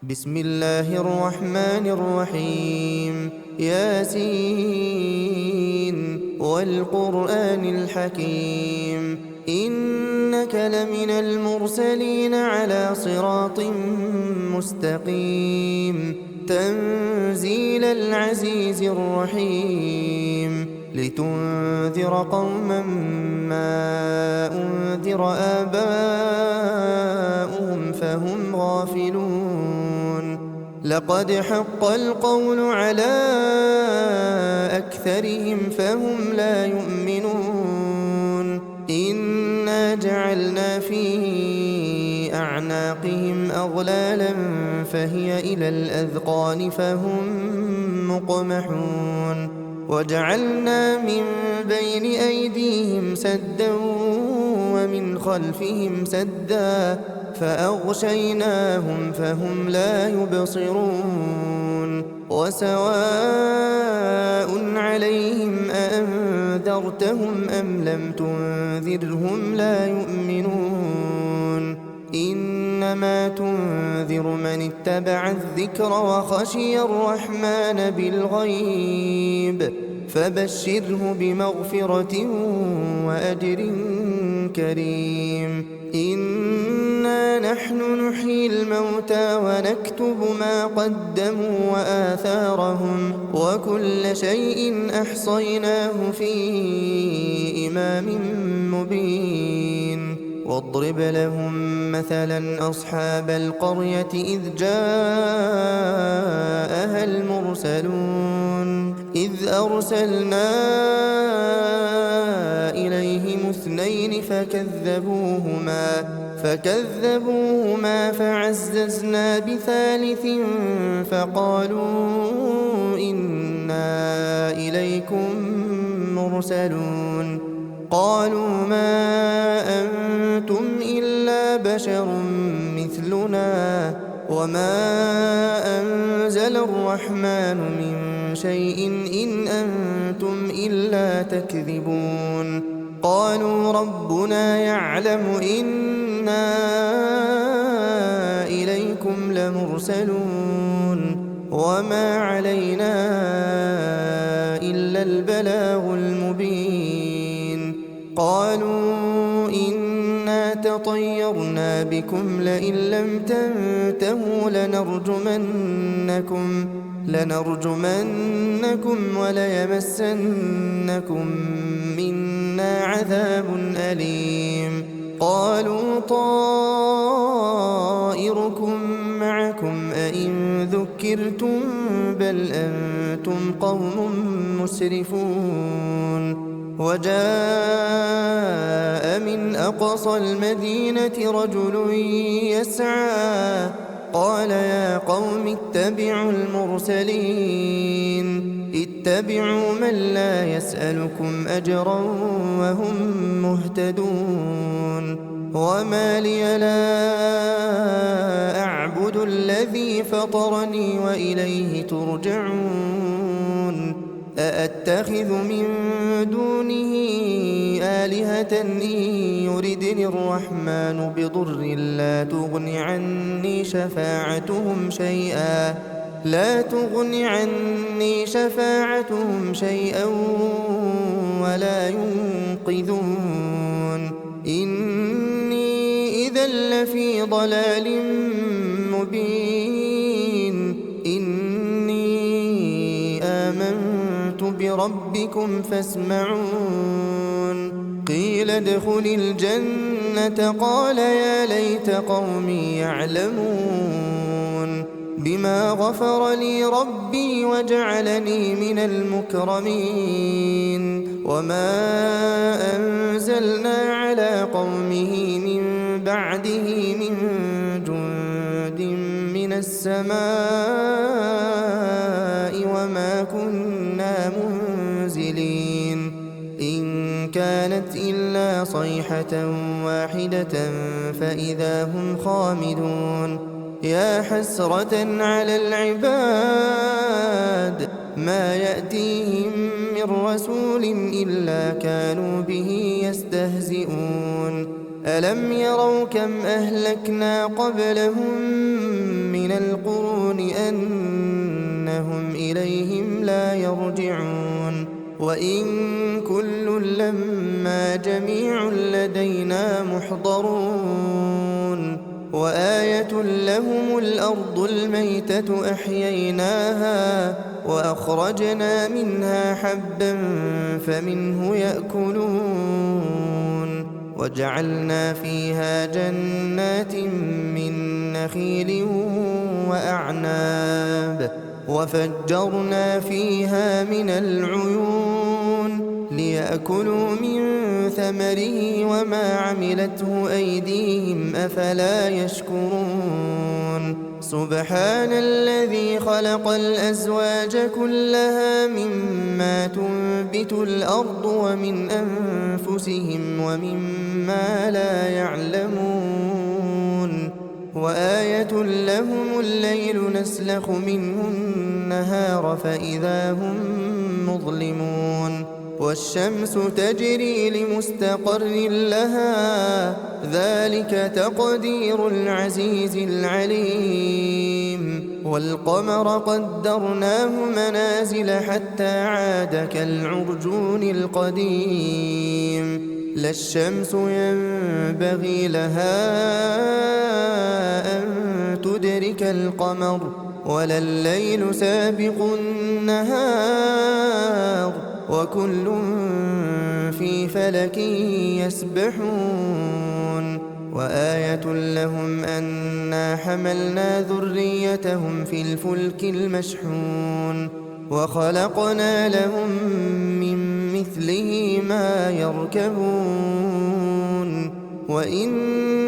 بسم الله الرحمن الرحيم ياسين والقرآن الحكيم إنك لمن المرسلين على صراط مستقيم تنزيل العزيز الرحيم لتنذر قوما ما أنذر آباؤهم فهم غافلون لقد حق القول على أكثرهم فهم لا يؤمنون إنا جعلنا في أعناقهم أغلالا فهي إلى الأذقان فهم مقمحون وجعلنا من بين أيديهم سدا ومن خلفهم سدا فأغشيناهم فهم لا يبصرون وسواء عليهم أأنذرتهم أم لم تنذرهم لا يؤمنون إنما تنذر من اتبع الذكر وخشي الرحمن بالغيب فبشره بمغفرة وأجر كريم إنا نحن نحيي الموتى ونكتب ما قدموا وآثارهم وكل شيء أحصيناه في إمام مبين واضرب لهم مثلا أصحاب القرية إذ جاءها المرسلون إذ أرسلنا إليهم اثنين فكذبوهما فعززنا بثالث فقالوا إنا إليكم مرسلون قالوا ما أنتم إلا بشر مثلنا وما أنزل الرحمن من شيء إن أنتم إلا تكذبون قالوا ربنا يعلم إنا إليكم لمرسلون وما علينا إلا البلاغ المبين قالوا إنا تطيرنا بكم لئن لم تنتهوا لنرجمنكم وليمسنكم منا عذاب أليم قالوا طائركم معكم أئن ذكرتم بل أنتم قوم مسرفون وجاء من أقصى المدينة رجل يسعى قال يا قوم اتبعوا اتبعوا من لا يسألكم أجرا وهم مهتدون وما لي لا أعبد الذي فطرني وإليه ترجعون أأتخذ من دونه آلهة إن يردني الرحمن بضر لا تغن عني شفاعتهم شيئا ولا ينقذون إني إذا لفي ضلال مبين إني آمنت بربكم فاسمعون قيل ادخل الجنة قال يا ليت قومي يعلمون بما غفر لي ربي وجعلني من المكرمين وما أنزلنا على قومه من بعده من جند من السماء وما كنا منزلين إن كانت إلا صيحة واحدة فإذا هم خامدون يا حسرة على العباد ما يأتيهم من رسول إلا كانوا به يستهزئون ألم يروا كم أهلكنا قبلهم من القرون وإن كل لما جميع لدينا محضرون وآية لهم الأرض الميتة أحييناها وأخرجنا منها حبا فمنه يأكلون وجعلنا فيها جنات من نخيل وأعناب وفجرنا فيها من العيون ليأكلوا من ثمره وما عملته أيديهم أفلا يشكرون سبحان الذي خلق الأزواج كلها مما تنبت الأرض ومن أنفسهم ومما لا يعلمون وآية لهم الليل نسلخ منه النهار فإذا هم مظلمون والشمس تجري لمستقر لها ذلك تقدير العزيز العليم والقمر قدرناه منازل حتى عاد كالعرجون القديم لا الشمس ينبغي لها أن تدرك القمر ولا الليل سابق النهار وكل في فلك يسبحون وآية لهم أنا حملنا ذريتهم في الفلك المشحون وخلقنا لهم من مثله ما يركبون وإن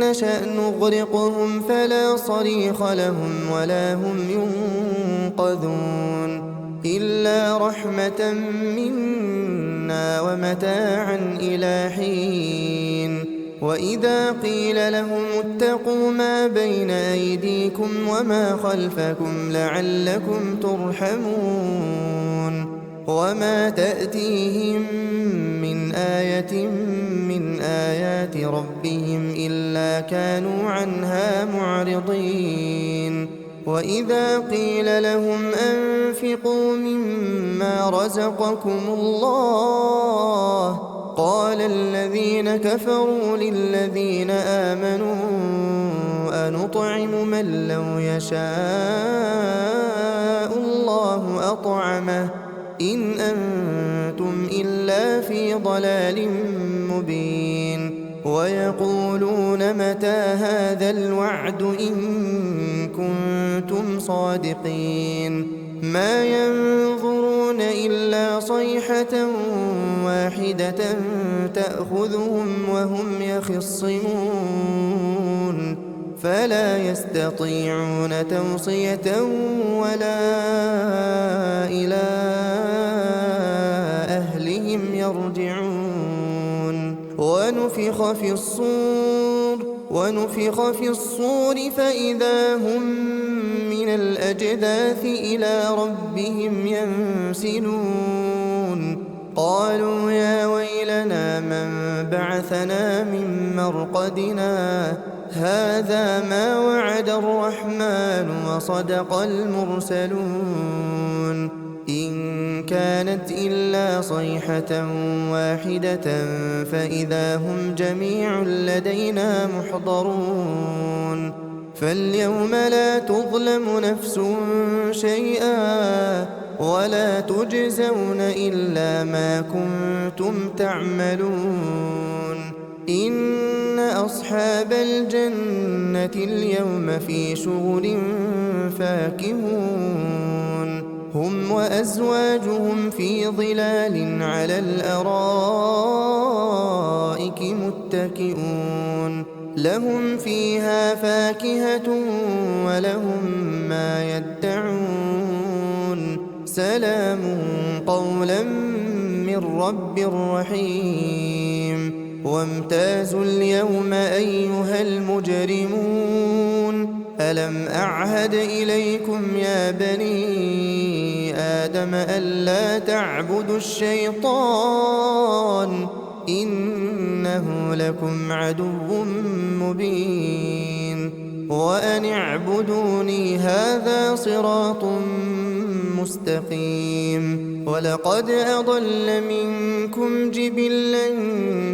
نشأ نغرقهم فلا صريخ لهم ولا هم ينقذون إلا رحمة منا ومتاعا إلى حين وإذا قيل لهم اتقوا ما بين أيديكم وما خلفكم لعلكم ترحمون وما تأتيهم من آية من آيات ربهم إلا كانوا عنها معرضين وإذا قيل لهم أنفقوا مما رزقكم الله قال الذين كفروا للذين آمنوا أنطعم من لو يشاء الله أطعمه إن أنتم إلا في ضلال مبين ويقولون متى هذا الوعد إن كنتم صادقين ما ينظرون إلا صيحة واحدة تأخذهم وهم يخصمون فلا يستطيعون توصية ولا إلى أهلهم يرجعون ونفخ في الصور فإذا هم من الأجداث إلى ربهم ينسلون قالوا يا ويلنا من بعثنا من مرقدنا هذا ما وعد الرحمن وصدق المرسلون إن كانت إلا صيحة واحدة فإذا هم جميع لدينا محضرون فاليوم لا تظلم نفس شيئا ولا تجزون إلا ما كنتم تعملون إن أصحاب الجنة اليوم في شغل فاكهون هم وأزواجهم في ظلال على الأرائك متكئون لهم فيها فاكهة ولهم ما يدعون سلام قولا من رب رحيم وامتازوا اليوم أيها المجرمون ألم أعهد إليكم يا بني آدم ألا تعبدوا الشيطان إنه لكم عدو مبين وأن اعبدوني هذا صراط مستقيم ولقد أضل منكم جبلا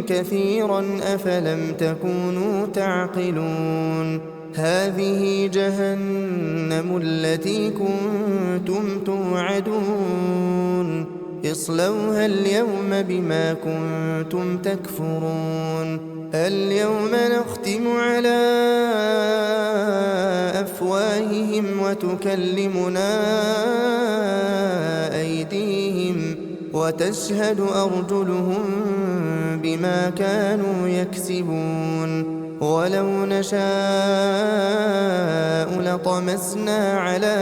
كثيرا أفلم تكونوا تعقلون هذه جهنم التي كنتم توعدون اصلوها اليوم بما كنتم تكفرون اليوم نختم على أفواههم وتكلمنا أيديهم وتشهد أرجلهم بما كانوا يكسبون ولو نشاء لطمسنا على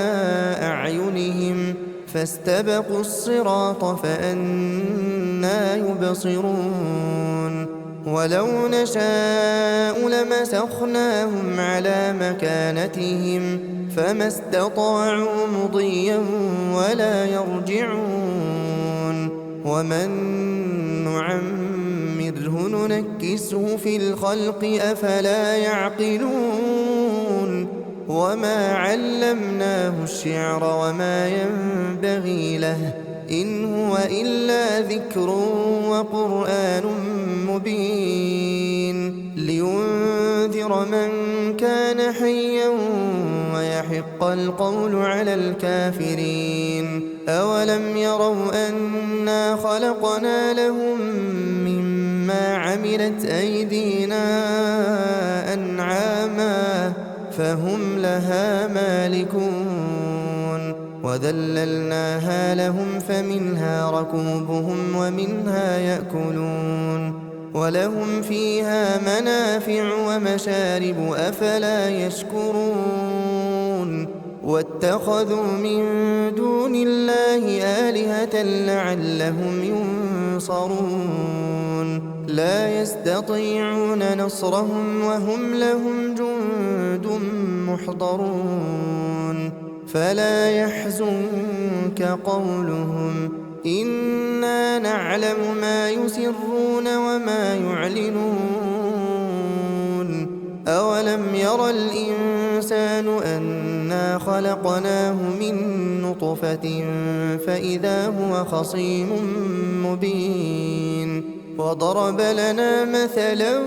أعينهم فاستبقوا الصراط فأنى يبصرون ولو نشاء لمسخناهم على مكانتهم فما استطاعوا مضيا ولا يرجعون ومن نعمره ننكسه في الخلق أفلا يعقلون وما علمناه الشعر وما ينبغي له إن هو إلا ذكر وقرآن مبين لينذر من كان حيا ويحق القول على الكافرين أولم يروا أنا خلقنا لهم مما عملت أيدينا أنعاما فهم لها مالكون وذللناها لهم فمنها ركوبهم ومنها يأكلون ولهم فيها منافع ومشارب أفلا يشكرون واتخذوا من دون الله آلهة لعلهم ينصرون لا يستطيعون نصرهم وهم لهم جند محضرون فلا يحزنك قولهم إنا نعلم ما يسرون وما يعلنون أولم ير الإنسان أنا خلقناه من نطفة فإذا هو خصيم مبين وضرب لنا مثلا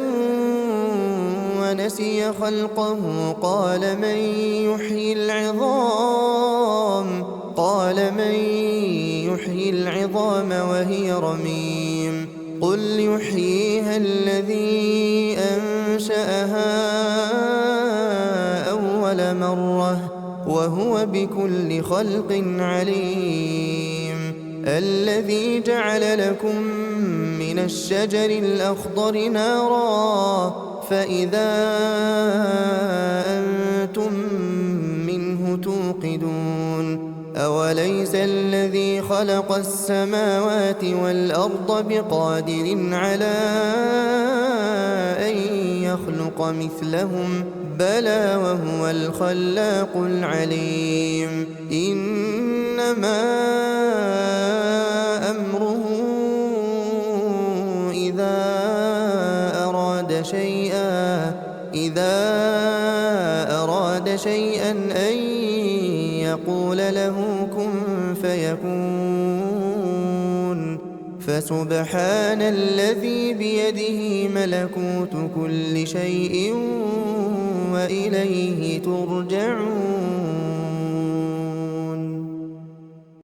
ونسي خلقه قال من يحيي العظام وهي رميم قل يحييها الذي أنشأها أول مرة وهو بكل خلق عليم الذي جعل لكم من الشجر الأخضر نارا فإذا أنتم منه توقدون أوليس الذي خلق السماوات والأرض بقادر على أن يخلق مثلهم بلى وهو الخلاق العليم إنما أمره إذا أراد شيئا أن يقول له كن فيكون فسبحان الذي بيده ملكوت كل شيء وإليه ترجعون